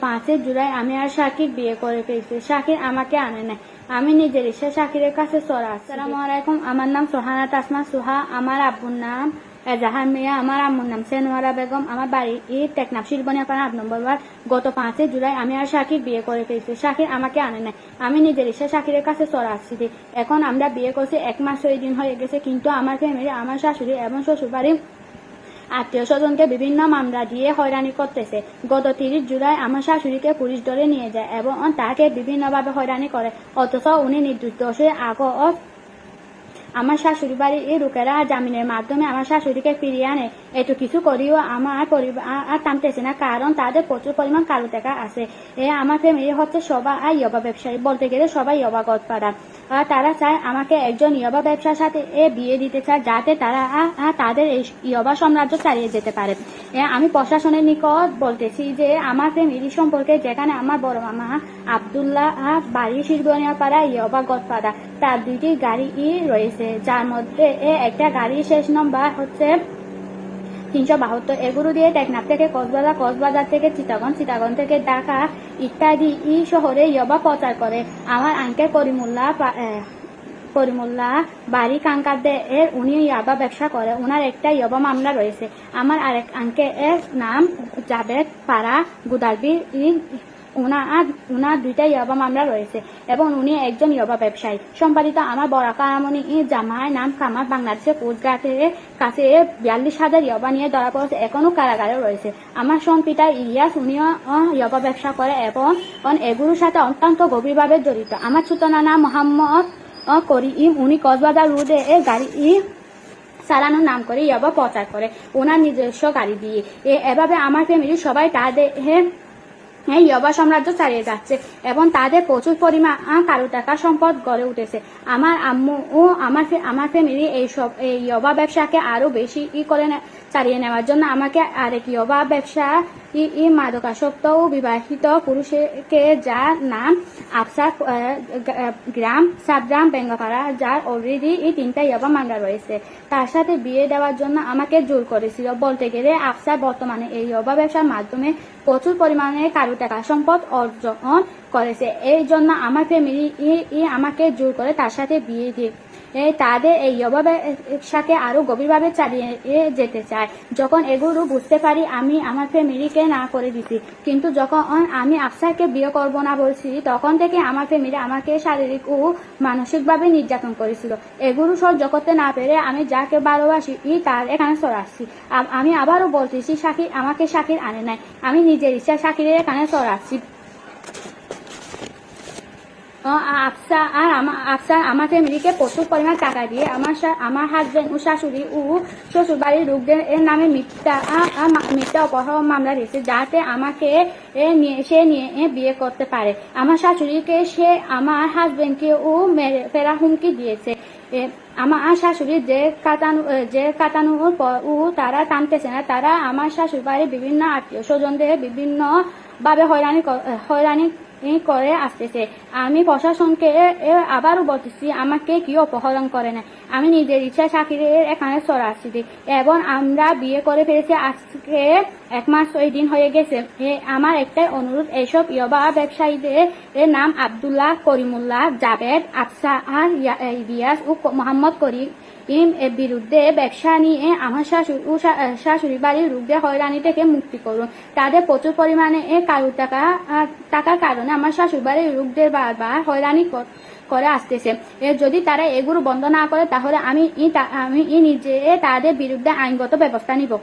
5 জুলাই আমি আর শাকির বিয়ে করে ফেলছি। শাকির আমাকে আনে নাই, আমি নিজের ইচ্ছা শাকিরের কাছে চলে আসছি। আসসালামু আলাইকুম, আমার নাম সোহানা তাসমা সুহা, আমার আব্বুর নাম এজাহার মিয়া, আমার আম্মুর নাম সেনওয়ারা বেগম, আমার বাড়ি টেকনাফ শিলবনিয়াপাড়া 8 নম্বর ওয়ার্ড। গত 5 জুলাই আমি আর শাকির বিয়ে করে ফেলছি। শাকির আমাকে আনে নাই, আমি নিজের ইচ্ছা শাকিরের কাছে চলে আসছি। এখন আমরা বিয়ে করছি 1 মাস 6 দিন হয়ে গেছে, কিন্তু আমার ফ্যামিলি, আমার শাশুড়ি এবং শ্বশুরবাড়ি আত্মীয় স্বজনকে বিভিন্ন মামলা দিয়ে হয়রানি করতেছে। গত 30 জুলাই আমার শাশুড়িকে পুলিশ ধরে নিয়ে যায় এবং তাকে বিভিন্নভাবে হয়রানি করে, অথচ উনি নির্দোষ দোষে আগত আমার শাশুড়ি বাড়ির লোকেরা জামিনের মাধ্যমে আমার শাশুড়িকে ফিরিয়ে আনে। এত কিছু করিও আমার পরিবার টানতেছে না, কারণ তাদের প্রচুর পরিমাণ কালো টাকা আছে। আমার ফ্যামিলি হচ্ছে সবাই ইয়াবা ব্যবসায়ী, বলতে গেলে সবাই ইয়াবা গদপাড়া। তারা চায় আমাকে একজন ইয়াবা ব্যবসার সাথে বিয়ে দিতে চায়, যাতে তারা তাদের এই ইয়াবা সাম্রাজ্য চালিয়ে যেতে পারে। আমি প্রশাসনের নিকট বলতেছি যে আমার ফ্যামিলি সম্পর্কে, যেখানে আমার বড় মামা আব্দুল্লাহ বাড়ি শিরবনিয়াপাড়া ইয়াবা গদপাড়া, তার 2টি গাড়ি রয়েছে, যার মধ্যে একটা গাড়ি শেষ নম্বর হচ্ছে 372, এগুলো দিয়ে টেকনাফ থেকে কক্সবাজার, কক্সবাজার থেকে চিটাগং, চিটাগং থেকে ঢাকা ইত্যাদি শহরে ইয়াবা প্রচার করে। আমার আঙ্কেল করিমুল্লাহ বাড়ি কাঙ্কাদে উনি ইয়াবা ব্যবসা করে, ওনার একটা ইয়াবা মামলা রয়েছে। আমার আরেক আঙ্কেলের নাম জাবেদ পাড়া গুদালবি, উনার 2টা ইয়াবা মামলা রয়েছে এবং উনি একজন ইয়াবা ব্যবসায়ী। সম্পাদিত আমার বড় কারামণি জামাই নাম কামাল বাংলাদেশের কোস্টগার্ডের কাছে 42,000 ইয়াবা নিয়ে ধরা পড়েছে, এখনো কারাগারে রয়েছে। আমার সন পিতা ইলিয়াস, উনিও ইয়াবা ব্যবসা করে এবং এগুলোর সাথে অত্যন্ত গভীরভাবে জড়িত। আমার ছোট নানা মোহাম্মদ করিম, উনি কক্সবাজার রোডে গাড়ি চালানোর নাম করে ইয়াবা প্রচার করে, ওনার নিজস্ব গাড়ি দিয়ে। এভাবে আমার ফ্যামিলি সবাই তাদের ইয়াবা সাম্রাজ্য চালিয়ে যাচ্ছে এবং তাদের প্রচুর পরিমাণ কারো টাকা সম্পদ গড়ে উঠেছে। আমার আম্মু ও আমার ফ্যামিলি এই ইয়াবা ব্যবসাকে আরো বেশি করে চালিয়ে নেওয়ার জন্য আমাকে আরেক ইয়াবা ব্যবসা মাদকাসক্ত ও বিবাহিত পুরুষকে, যার নাম আফসার, গ্রাম সাবগ্রাম বেঙ্গাপাড়া, যার অলরেডি 3টা ইয়াবা মামলা রয়েছে, তার সাথে বিয়ে দেওয়ার জন্য আমাকে জোর করেছিল। বলতে গেলে আফসার বর্তমানে এই ইয়াবা ব্যবসার মাধ্যমে প্রচুর পরিমাণে কারো টাকা সম্পদ অর্জন করেছে। এই জন্য আমার ফ্যামিলি আমাকে জোর করে তার সাথে বিয়ে দিয়ে তাদের এই ইয়াবা ব্যবসাকে আরো গভীরভাবে চালিয়ে যেতে চায়। যখন এগুলো বুঝতে পারি, আমি আমার ফ্যামিলিকে না করে দিছি, কিন্তু যখন আমি আফসারকে বিয়ে করব না বলছি, তখন থেকে আমার ফ্যামিলি আমাকে শারীরিক ও মানসিকভাবে নির্যাতন করেছিল। এগুলো সব জগতে না পেরে আমি যাকে ভালোবাসি তার এখানে চলে আসছি। আমি আবারও বলতেছি, শাকির আনে নাই, আমি নিজের ইচ্ছা শাকিরের এখানে চলে আসছি। আফসার আমার ফ্যামিলিকে প্রচুর পরিমাণ টাকা দিয়ে আমার হাজবেন্ড ও শাশুড়ি ও শ্বশুর বাড়ির লোকদের নামে মিথ্যা অপহরণ মামলা দিয়েছে, যাতে আমাকে সে নিয়ে বিয়ে করতে পারে। আমার শাশুড়িকে সে আমার হাজবেন্ডকে ও মেরে ফেরা হুমকি দিয়েছে। আমার শাশুড়ি যে কাটানোর পর তারা টানতেছে না, তারা আমার শাশুড়ি বাড়ির বিভিন্ন আত্মীয় স্বজনদের বিভিন্ন ভাবে হয়রানি করে আসতেছে। আমি প্রশাসনকে আবারও বলতেছি, আমাকে কি অপহরণ করে না, আমি নিজের ইচ্ছা শাকিরের এখানে চলে আসছি এবং আমরা বিয়ে করে ফেলেছি। আজকে 1 মাস 6 দিন হয়ে গেছে। আমার একটাই অনুরোধ, এইসব ইয়াবা ব্যবসায়ীদের নাম আব্দুল্লাহ, করিমুল্লাহ, জাবেদ, আফসা আর ইলিয়াস ও মোহাম্মদ করিম এর বিরুদ্ধে ব্যবসা নিয়ে আমার শাশুড়ি বাড়ির লোকদের হয়রানি থেকে মুক্তি করুন। তাদের প্রচুর পরিমাণে কারো টাকার কারণে আমার শাশুড়ি বাড়ির লোকদের বারবার হয়রানি করে আসতেছে। যদি তারা এগুলো বন্ধ না করে, তাহলে আমি নিজে তাদের বিরুদ্ধে আইনগত ব্যবস্থা নিব।